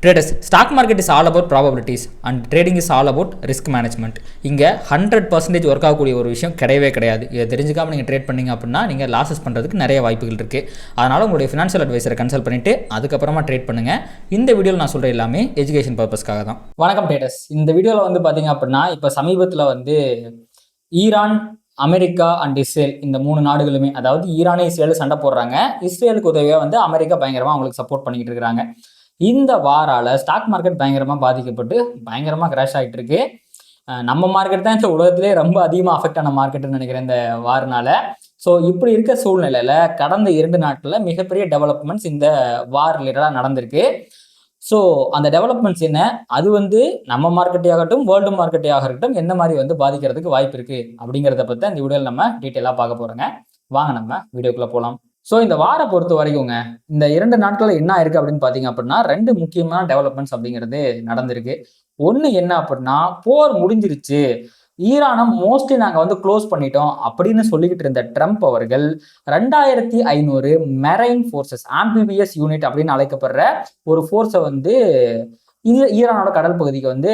Traders, stock market is all about probabilities and trading is all about risk management. இங்கே 100% work ஆகக்கூடிய ஒரு விஷயம் கிடையவே கிடையாது. இதை தெரிஞ்சுக்காமல் நீங்கள் ட்ரேட் பண்ணிங்க அப்படின்னா நீங்கள் லாஸஸ் பண்ணுறதுக்கு நிறைய வாய்ப்புகள் இருக்குது. அதனால் உங்களுடைய ஃபினான்ஷியல் அட்வைசரை கன்சல்ட் பண்ணிவிட்டு அதுக்கப்புறமா ட்ரேட் பண்ணுங்கள். இந்த வீடியோவில் நான் சொல்கிற எல்லாமே எஜுகேஷன் பர்பஸ்க்காக தான். வணக்கம் ட்ரேடர்ஸ். இந்த வீடியோவில் பார்த்தீங்க அப்படின்னா இப்போ சமீபத்தில் ஈரான், அமெரிக்கா அண்ட் இஸ்ரேல் இந்த 3 நாடுகளுமே, அதாவது ஈரானே இஸ்ரேல் சண்டை போடுறாங்க. இஸ்ரேலுக்கு உதவியாக அமெரிக்கா பயங்கரமாக அவங்களுக்கு சப்போர்ட் பண்ணிக்கிட்டு இருக்கிறாங்க. இந்த வாரால் ஸ்டாக் மார்க்கெட் பயங்கரமாக பாதிக்கப்பட்டு பயங்கரமாக கிராஷ் ஆகிட்டு இருக்கு. நம்ம மார்க்கெட் தான் இந்த உலகத்திலே ரொம்ப அதிகமாக அஃபெக்ட் ஆன மார்க்கெட்டுன்னு நினைக்கிறேன் இந்த வாரனால. ஸோ இப்படி இருக்க சூழ்நிலையில் கடந்த 2 நாட்களில் மிகப்பெரிய டெவலப்மெண்ட்ஸ் இந்த வார் ரிலேட்டடாக நடந்திருக்கு. ஸோ அந்த டெவலப்மெண்ட்ஸ் என்ன, அது நம்ம மார்க்கெட்டே ஆகட்டும் வேர்ல்டு மார்க்கெட்டே ஆகட்டும் எந்த மாதிரி பாதிக்கிறதுக்கு வாய்ப்பு இருக்குது அப்படிங்கிறத பற்றி இந்த வீடியோவில் நம்ம டீட்டெயிலாக பார்க்க போகிறோங்க. வாங்க நம்ம வீடியோக்குள்ளே போகலாம். ஸோ இந்த வாரை பொறுத்த வரைக்குங்க இந்த 2 நாட்களில் என்ன இருக்குது அப்படின்னு பார்த்தீங்க அப்படின்னா 2 முக்கியமான டெவலப்மெண்ட்ஸ் அப்படிங்கிறது நடந்திருக்கு. ஒன்று என்ன அப்படின்னா, போர் முடிஞ்சிருச்சு, ஈரானை மோஸ்ட்லி நாங்கள் க்ளோஸ் பண்ணிட்டோம் அப்படின்னு சொல்லிக்கிட்டு இருந்த ட்ரம்ப் அவர்கள் 2500 மெரைன் ஃபோர்ஸஸ், ஆம்பிபியஸ் யூனிட் அப்படின்னு அழைக்கப்படுற ஒரு ஃபோர்ஸை ஈரானோட கடல் பகுதிக்கு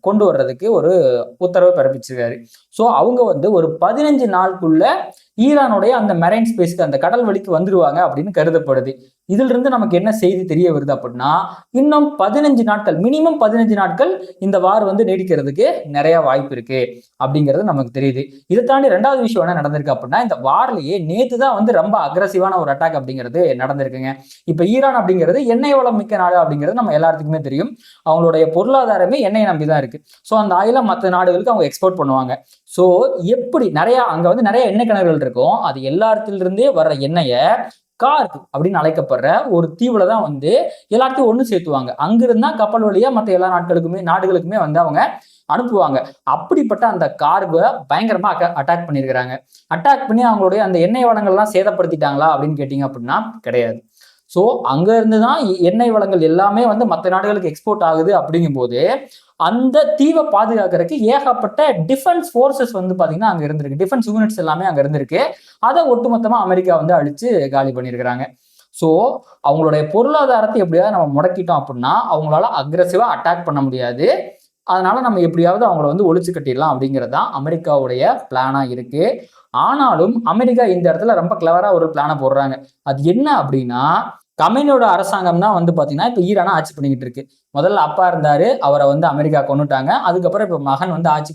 கொண்டு வர்றதுக்கு ஒரு உத்தரவு பிறப்பிச்சிருக்காரு. ஸோ அவங்க ஒரு 15 நாளுக்குள்ள ஈரானுடைய அந்த மெரைன் ஸ்பேஸ்க்கு, அந்த கடல் வழிக்கு வந்துருவாங்க அப்படின்னு கருதப்படுது. இதுல இருந்து நமக்கு என்ன செய்தி தெரிய வருது அப்படின்னா, இன்னும் 15 நாட்கள், மினிமம் 15 நாட்கள் இந்த வார் நீடிக்கிறதுக்கு நிறைய வாய்ப்பு இருக்கு அப்படிங்கிறது நமக்கு தெரியுது. இதை தாண்டி 2வது விஷயம் என்ன நடந்திருக்கு அப்படின்னா, இந்த வார்லயே நேத்து தான் ரொம்ப அக்ரஸிவான ஒரு அட்டாக் அப்படிங்கிறது நடந்திருக்குங்க. இப்ப ஈரான் அப்படிங்கிறது எண்ணெய் வளம் மிக்க நாடு அப்படிங்கிறது நம்ம எல்லாத்துக்குமே தெரியும். அவங்களுடைய பொருளாதாரமே எண்ணெயை நம்பிதான் இருக்கு. ஸோ அந்த ஆயில மற்ற நாடுகளுக்கு அவங்க எக்ஸ்போர்ட் பண்ணுவாங்க. ஸோ எப்படி அங்க நிறைய எண்ணெய் கிணறுகள் இருக்கும். அது எல்லாத்திலிருந்தே வர்ற எண்ணெயை கார்க் அப்படின்னு அழைக்கப்படுற ஒரு தீவுல தான் எல்லாத்தையும் ஒன்று சேர்த்துவாங்க. அங்கிருந்தா கப்பல் வழியா மற்ற எல்லா நாடுகளுக்குமே அவங்க அனுப்புவாங்க. அப்படிப்பட்ட அந்த கார்கை பயங்கரமா அட்டாக் பண்ணியிருக்கிறாங்க. அட்டாக் பண்ணி அவங்களுடைய அந்த எண்ணெய் வளங்கள்லாம் சேதப்படுத்திட்டாங்களா அப்படின்னு கேட்டீங்க அப்படின்னா கிடையாது. ஸோ அங்க இருந்து தான் எண்ணெய் வளங்கள் எல்லாமே மற்ற நாடுகளுக்கு எக்ஸ்போர்ட் ஆகுது. அப்படிங்கும் போது அந்த தீவை பாதுகாக்கிறதுக்கு ஏகப்பட்ட டிஃபென்ஸ் ஃபோர்ஸஸ் பாத்தீங்கன்னா அங்க இருந்திருக்கு. டிஃபென்ஸ் யூனிட்ஸ் எல்லாமே அங்க இருந்திருக்கு. அதை ஒட்டுமொத்தமா அமெரிக்கா அழிச்சு காலி பண்ணியிருக்கிறாங்க. ஸோ அவங்களுடைய பொருளாதாரத்தை எப்படியாவது நம்ம முடக்கிட்டோம் அப்படின்னா அவங்களால அக்ரெசிவா அட்டாக் பண்ண முடியாது. அதனால நம்ம எப்படியாவது அவங்கள ஒழிச்சு கட்டிடலாம் அப்படிங்கிறது தான் அமெரிக்காவுடைய பிளானா இருக்கு. ஆனாலும் அமெரிக்கா இந்த இடத்துல ரொம்ப கிளவரா ஒரு பிளானை போடுறாங்க. அது என்ன அப்படின்னா, கமேனியோட அரசாங்கம் தான் பாத்தீங்கன்னா இப்ப ஈரானை ஆட்சி பண்ணிக்கிட்டு இருக்கு. முதல்ல அப்பா இருந்தாரு, அவரை அமெரிக்கா கொண்டுட்டாங்க. அதுக்கப்புறம் இப்ப மகன் ஆட்சி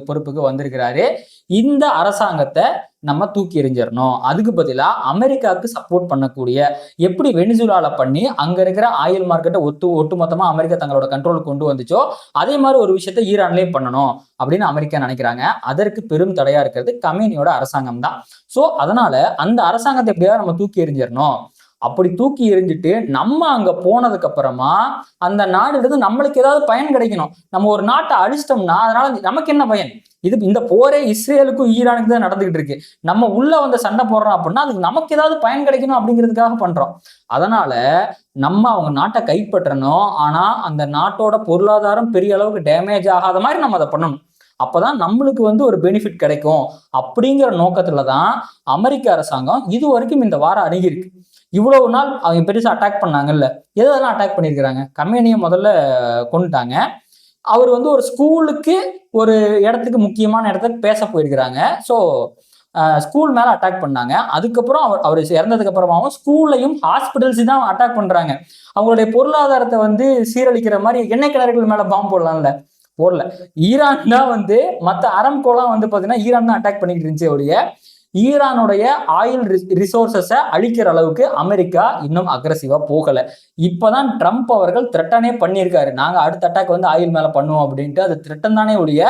பொறுப்புக்கு வந்திருக்கிறாரு. இந்த அரசாங்கத்தை நம்ம தூக்கி எறிஞ்சிடணும். அதுக்கு பதிலா அமெரிக்காவுக்கு சப்போர்ட் பண்ணக்கூடிய, எப்படி வெனிசுலால பண்ணி அங்க இருக்கிற ஆயில் மார்க்கெட்டை ஒட்டுமொத்தமா அமெரிக்கா தங்களோட கண்ட்ரோலுக்கு கொண்டு வந்துச்சோ அதே மாதிரி ஒரு விஷயத்த ஈரான்லயே பண்ணணும் அப்படின்னு அமெரிக்கா நினைக்கிறாங்க. அதற்கு பெரும் தடையா இருக்கிறது கமேனியோட அரசாங்கம் தான். ஸோ அதனால அந்த அரசாங்கத்தை எப்படியாவது நம்ம தூக்கி எறிஞ்சிடணும். அப்படி தூக்கி எறிஞ்சிட்டு நம்ம அங்க போனதுக்கு அப்புறமா அந்த நாடு நம்மளுக்கு ஏதாவது பயன் கிடைக்கணும். நம்ம ஒரு நாட்டை அழிச்சிட்டோம்னா அதனால நமக்கு என்ன பயன்? இந்த போரே இஸ்ரேலுக்கும் ஈரானுக்கு தான் நடந்துகிட்டு இருக்கு. நம்ம உள்ள சண்டை போடுறோம் அப்படின்னா அதுக்கு நமக்கு ஏதாவது பயன் கிடைக்கணும் அப்படிங்கிறதுக்காக பண்றோம். அதனால நம்ம அவங்க நாட்டை கைப்பற்றணும். ஆனா அந்த நாட்டோட பொருளாதாரம் பெரிய அளவுக்கு டேமேஜ் ஆகாத மாதிரி நம்ம அதை பண்ணணும். அப்பதான் நம்மளுக்கு ஒரு பெனிஃபிட் கிடைக்கும். அப்படிங்கிற நோக்கத்துல தான் அமெரிக்க அரசாங்கம் இது வரைக்கும் இந்த வாரம் அணுகிருக்கு. இவ்வளவு நாள் அவங்க பெருசா அட்டாக் பண்ணாங்கல்ல, எதெல்லாம் அட்டாக் பண்ணியிருக்கிறாங்க? கமேனியை முதல்ல கொண்டுட்டாங்க. அவர் ஒரு ஸ்கூலுக்கு ஒரு இடத்துக்கு, முக்கியமான இடத்துக்கு பேச போயிருக்கிறாங்க. ஸோ ஸ்கூல் மேல அட்டாக் பண்ணாங்க. அதுக்கப்புறம் அவர் இறந்ததுக்கு அப்புறமாவும் ஸ்கூல்லையும் ஹாஸ்பிட்டல்ஸ் தான் அட்டாக் பண்றாங்க. அவங்களுடைய பொருளாதாரத்தை சீரழிக்கிற மாதிரி எண்ணெய் கிணறுகள் மேல பாம்பு போடலாம்ல, போடல. ஈரான் தான் மற்ற அரம்கோலாம் பாத்தீங்கன்னா ஈரான் தான் அட்டாக் பண்ணிக்கிட்டு இருந்துச்சு. ஒழிய ஈரானுடைய ஆயில் ரிசோர்சஸை அழிக்கிற அளவுக்கு அமெரிக்கா இன்னும் அக்ரெசிவா போகல. இப்பதான் ட்ரம்ப் அவர்கள் த்ரெட்டனே பண்ணியிருக்காரு. நாங்க அடுத்த அட்டாக் ஆயில் மேல பண்ணுவோம் அப்படின்ட்டு. அது த்ரெட்டன் தானே ஒழிய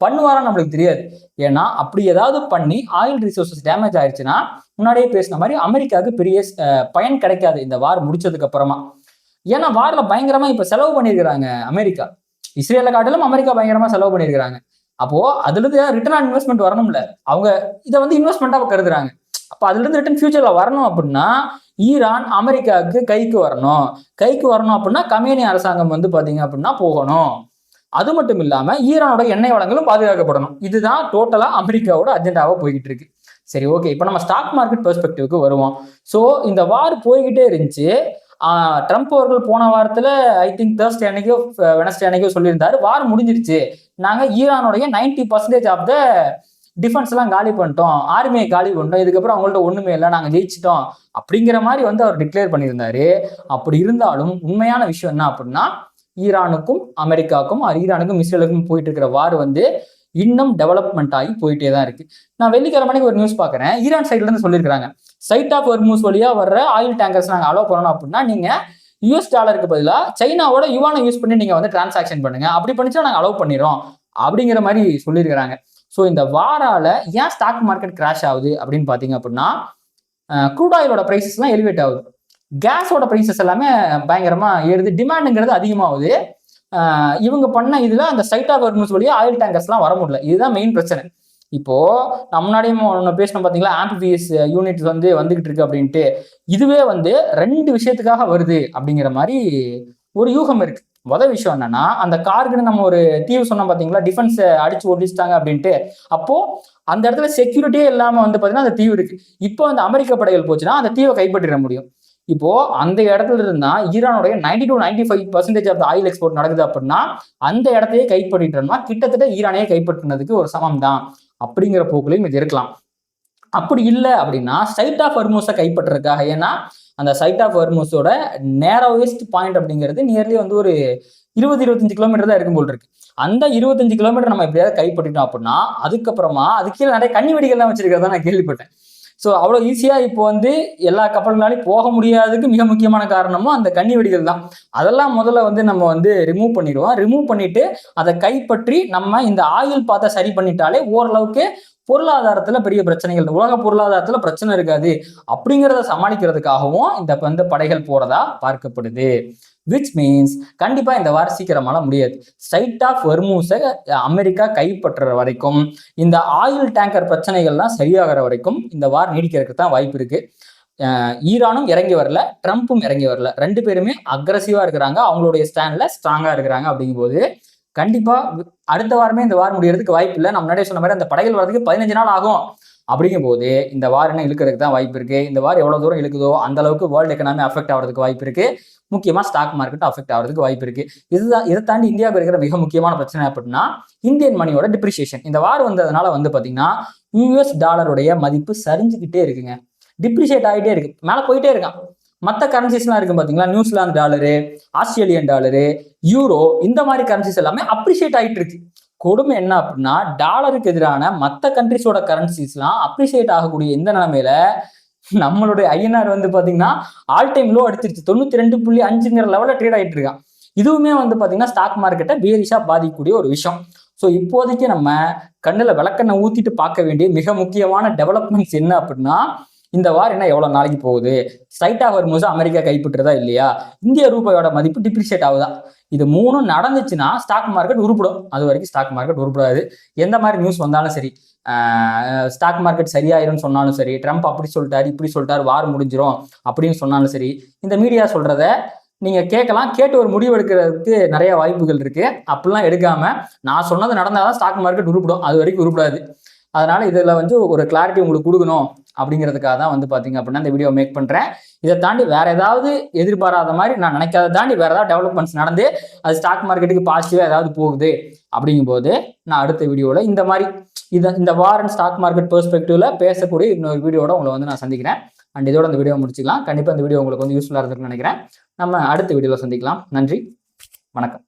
பண்ணுவாரான்னு நம்மளுக்கு தெரியாது. ஏன்னா அப்படி ஏதாவது பண்ணி ஆயில் ரிசோர்சஸ் டேமேஜ் ஆயிடுச்சுன்னா முன்னாடியே பேசின மாதிரி அமெரிக்காவுக்கு பெரிய பயன் கிடைக்காது இந்த வார் முடிச்சதுக்கு அப்புறமா. ஏன்னா வார்ல பயங்கரமா இப்ப செலவு பண்ணியிருக்கிறாங்க அமெரிக்கா. இஸ்ரேலை காட்டிலும் அமெரிக்கா பயங்கரமா செலவு பண்ணியிருக்கிறாங்க. அப்போ அதுல இருந்து ரிட்டர்ன் ஆன் இன்வெஸ்ட்மெண்ட் வரணும்ல. அவங்க இதை இன்வெஸ்ட்மெண்டா கருதுறாங்க. அப்ப அதுல இருந்து ரிட்டர்ன் ஃபியூச்சர்ல வரணும் அப்படின்னா ஈரான் அமெரிக்காவுக்கு கைக்கு வரணும் அப்படின்னா கமேனி அரசாங்கம் பாத்தீங்க அப்படின்னா போகணும். அது மட்டும் இல்லாம ஈரானோட எண்ணெய் வளங்களும் பாதுகாக்கப்படணும். இதுதான் டோட்டலா அமெரிக்காவோட அஜெண்டாவா போய்கிட்டு இருக்கு. சரி, ஓகே. இப்போ நம்ம ஸ்டாக் மார்க்கெட் பெர்ஸ்பெக்டிவ்க்கு வருவோம். ஸோ இந்த வார் போய்கிட்டே இருந்துச்சு. ட்ரம்ப் அவர்கள் போன வாரத்தில் ஐ திங்க் தேர்ஸ்டே அன்னைக்கோ வெனஸ்டே அன்னைக்கோ சொல்லியிருந்தாரு, வார் முடிஞ்சிருச்சு, நாங்கள் ஈரானுடைய 90% ஆஃப் த டிஃபென்ஸ் எல்லாம் காலி பண்ணிட்டோம், ஆர்மியை காலி பண்ணிட்டோம், இதுக்கப்புறம் அவங்கள்ட்ட ஒண்ணுமே இல்லை, நாங்கள் ஜெயிச்சிட்டோம் அப்படிங்கிற மாதிரி அவர் டிக்ளேர் பண்ணியிருந்தாரு. அப்படி இருந்தாலும் உண்மையான விஷயம் என்ன அப்படின்னா, ஈரானுக்கும் அமெரிக்காவுக்கும் ஈரானுக்கும் இஸ்ரேலுக்கும் போயிட்டு இருக்கிற வார் இன்னும் டெவலப்மெண்ட் ஆகி போயிட்டே தான் இருக்கு. நான் வெள்ளிக்கிழமைக்கு ஒரு நியூஸ் பார்க்குறேன், ஈரான் சைட்ல இருந்து சொல்லியிருக்காங்க, சைட் ஆஃப் ஹொர்முஸ் வழியா வர்ற ஆயில் டேங்கர்ஸ் நாங்கள் அலோவ் பண்ணணும் அப்படின்னா நீங்க US$ பதிலாக சைனாவோட யுவானை யூஸ் பண்ணி நீங்க டிரான்சாக்ஷன் பண்ணுங்க, அப்படி பண்ணிச்சா நாங்கள் அலோவ் பண்ணிடுறோம் அப்படிங்கிற மாதிரி சொல்லியிருக்கிறாங்க. ஸோ இந்த வாரால ஏன் ஸ்டாக் மார்க்கெட் கிராஷ் ஆகுது அப்படின்னு பார்த்தீங்க அப்படின்னா, க்ரூட் ஆயிலோட ப்ரைஸஸ்லாம் எலிவேட் ஆகுது, கேஸோட ப்ரைஸஸ் எல்லாமே பயங்கரமா ஏறுது, டிமாண்டுங்கிறது அதிகமாகுது. இவங்க பண்ண இதுல அந்த சைட் ஆஃப் ஹொர்முஸ் வழியா ஆயில் டேங்கர்ஸ்லாம் வர முடியல, இதுதான் மெயின் பிரச்சனை. இப்போ நான் முன்னாடியும் ஒன்று பேசணும் பார்த்தீங்களா, ஆம்பிபிஎஸ் யூனிட் வந்துகிட்டு இருக்கு அப்படின்ட்டு, இதுவே 2 விஷயத்துக்காக வருது அப்படிங்கிற மாதிரி ஒரு யூகம் இருக்கு. முதல் விஷயம் என்னன்னா, அந்த கார்க்குன்னு நம்ம ஒரு தீவு சொன்னோம் பார்த்தீங்களா, டிஃபென்ஸ் அடிச்சு ஒடிச்சிட்டாங்க அப்படின்ட்டு, அப்போ அந்த இடத்துல செக்யூரிட்டியே இல்லாம பார்த்தீங்கன்னா அந்த தீவு இருக்கு. இப்போ அந்த அமெரிக்க படைகள் போச்சுன்னா அந்த தீவை கைப்பற்றிட முடியும். இப்போ அந்த இடத்துல இருந்தா ஈரானுடைய 90 to 95% ஆஃப் ஆயில் எக்ஸ்போர்ட் நடக்குது அப்படின்னா, அந்த இடத்தையே கைப்பற்றிட்டோம்னா கிட்டத்தட்ட ஈரானையே கைப்பற்றினதுக்கு ஒரு சமம் தான் அப்படிங்கிற போக்குலையும் இது இருக்கலாம். அப்படி இல்லை அப்படின்னா சைட் ஆஃப் ஹொர்முஸை கைப்பற்றுறதுக்காக, ஏன்னா அந்த சைட் ஆஃப் ஹொர்முஸோட நேரோவெஸ்ட் பாயிண்ட் அப்படிங்கிறது நியர்லி ஒரு 20-25 கிலோமீட்டர் தான் இருக்கும் போல் இருக்கு. அந்த 25 கிலோமீட்டர் நம்ம எப்படியாவது கைப்பற்றிட்டோம் அப்படின்னா, அதுக்கப்புறமா அது கீழே நிறைய கன்னி வெடிகள்லாம் வச்சிருக்கிறதா நான் கேள்விப்பட்டேன். ஸோ அவ்வளோ ஈஸியாக இப்போ எல்லா கப்பல்களாலையும் போக முடியாததுக்கு மிக முக்கியமான காரணமும் அந்த கன்னி வெடிகள் தான். அதெல்லாம் முதல்ல நம்ம ரிமூவ் பண்ணிடுவோம். ரிமூவ் பண்ணிட்டு அதை கைப்பற்றி நம்ம இந்த ஆயில் பாத்தை சரி பண்ணிட்டாலே ஓரளவுக்கு பொருளாதாரத்துல பெரிய பிரச்சனைகள், உலக பொருளாதாரத்துல பிரச்சனை இருக்காது அப்படிங்கிறத சமாளிக்கிறதுக்காகவும் இந்த படைகள் போறதா பார்க்கப்படுது. விச் மீன்ஸ் கண்டிப்பா இந்த வார் சீக்கிரமால முடியாது. ஸ்ட்ரைட் ஆஃப் ஹொர்முஸை அமெரிக்கா கைப்பற்றுற வரைக்கும், இந்த ஆயில் டேங்கர் பிரச்சனைகள்லாம் சரியாகிற வரைக்கும் இந்த வார் நீடிக்கிறதுக்கு தான் வாய்ப்பு இருக்கு. ஈரானும் இறங்கி வரல, ட்ரம்ப்பும் இறங்கி வரல, 2 பேருமே அக்ரஸிவா இருக்கிறாங்க, அவங்களுடைய ஸ்டாண்ட்ல ஸ்ட்ராங்கா இருக்கிறாங்க. அப்படிங்கும்போது கண்டிப்பா அடுத்த வாரமே இந்த வார் முடியறதுக்கு வாய்ப்பு இல்லை. நான் முன்னாடியே சொன்ன மாதிரி அந்த படைகள் வரதுக்கு 15 நாள் ஆகும். அப்படிங்கும் போது இந்த வார் என்ன இழுக்கிறதுக்கு தான் வாய்ப்பு இருக்கு. இந்த வார் எவ்வளவு தூரம் இழுக்குதோ அந்த அளவுக்கு வேர்ல்டு எக்கனாமி அஃபெக்ட் ஆகிறதுக்கு வாய்ப்பு இருக்கு. முக்கியமா ஸ்டாக் மார்க்கெட் அஃபெக்ட் ஆகிறதுக்கு வாய்ப்பு இருக்கு. இதை தாண்டி இந்தியாவுக்கு இருக்கிற மிக முக்கியமான பிரச்சனை அப்படின்னா இந்தியன் மணியோட டிப்ரிசியேஷன். இந்த வார் வந்ததுனால பாத்தீங்கன்னா US$ மதிப்பு சரிஞ்சுக்கிட்டே இருக்குங்க, டிப்ரிஷியேட் ஆகிட்டே இருக்கு, மேல போயிட்டே இருக்கான். மற்ற கரன்சிஸ்லாம் இருக்கு பாத்தீங்களா, New Zealand dollar, Australian dollar, euro, இந்த மாதிரி கரன்சிஸ் எல்லாமே அப்ரிஷியேட் ஆகிட்டு இருக்கு. கொடுமை என்ன அப்படின்னா, டாலருக்கு எதிரான மற்ற கண்ட்ரிஸோட கரன்சிஸ்லாம் அப்ரிஷியேட் ஆகக்கூடிய இந்த நிலைமையில நம்மளுடைய INR பாத்தீங்கன்னா ஆல் டைம் லோ அடிச்சிருச்சு, 92.5 லெவலில் ட்ரேட் ஆகிட்டு இருக்கான். இதுவுமே பாத்தீங்கன்னா ஸ்டாக் மார்க்கெட்டை பேரிஷா பாதிக்கக்கூடிய ஒரு விஷயம். ஸோ இப்போதைக்கு நம்ம கண்ணில் விளக்கெண்ணெய் ஊத்திட்டு பார்க்க வேண்டிய மிக முக்கியமான டெவலப்மெண்ட்ஸ் என்ன அப்படின்னா, இந்த வார் என்ன எவ்வளவு நாளைக்கு போகுது, ஸ்ட்ரைட் ஆஃப் ஹொர்முஸை அமெரிக்கா கைப்பற்றுறதா இல்லையா, இந்திய ரூபாயோட மதிப்பு டிப்ரிஷியேட் ஆகுதா, இது 3 நடந்துச்சுன்னா ஸ்டாக் மார்க்கெட் உருப்படும். அது வரைக்கும் ஸ்டாக் மார்க்கெட் உருப்படாது. எந்த மாதிரி நியூஸ் வந்தாலும் சரி, ஸ்டாக் மார்க்கெட் சரியாயிரும் சொன்னாலும் சரி, ட்ரம்ப் அப்படி சொல்லிட்டாரு இப்படி சொல்லிட்டாரு வார் முடிஞ்சிரும் அப்படின்னு சொன்னாலும் சரி, இந்த மீடியா சொல்றத நீங்க கேட்கலாம், கேட்டு ஒரு முடிவு எடுக்கிறதுக்கு நிறைய வாய்ப்புகள் இருக்கு. அப்படிலாம் எடுக்காம நான் சொன்னது நடந்தாதான் ஸ்டாக் மார்க்கெட் உருப்படும், அது வரைக்கும் உருப்படாது. அதனால இதுல ஒரு கிளாரிட்டி உங்களுக்கு கொடுக்கணும் அப்படிங்கிறதுக்காக தான் பாத்தீங்க அப்படின்னா இந்த வீடியோ மேக் பண்றேன். இதை தாண்டி வேற ஏதாவது எதிர்பாராத மாதிரி நான் நினைக்காத தாண்டி வேற ஏதாவது டெவலப்மெண்ட்ஸ் நடந்து அது ஸ்டாக் மார்க்கெட்டுக்கு பாசிட்டிவா ஏதாவது போகுது அப்படிங்கும்போது நான் அடுத்த வீடியோவில் இந்த மாதிரி இந்த வார் அண்ட் ஸ்டாக் மார்க்கெட் பெர்ஸ்பெக்டிவ்ல பேசக்கூடிய இன்னொரு வீடியோட உங்களை நான் சந்திக்கிறேன். அண்ட் இதோட இந்த வீடியோ முடிச்சுக்கலாம். கண்டிப்பாக இந்த வீடியோ உங்களுக்கு யூஸ்ஃபுல்லாக இருக்குன்னு நினைக்கிறேன். நம்ம அடுத்த வீடியோவில் சந்திக்கலாம். நன்றி, வணக்கம்.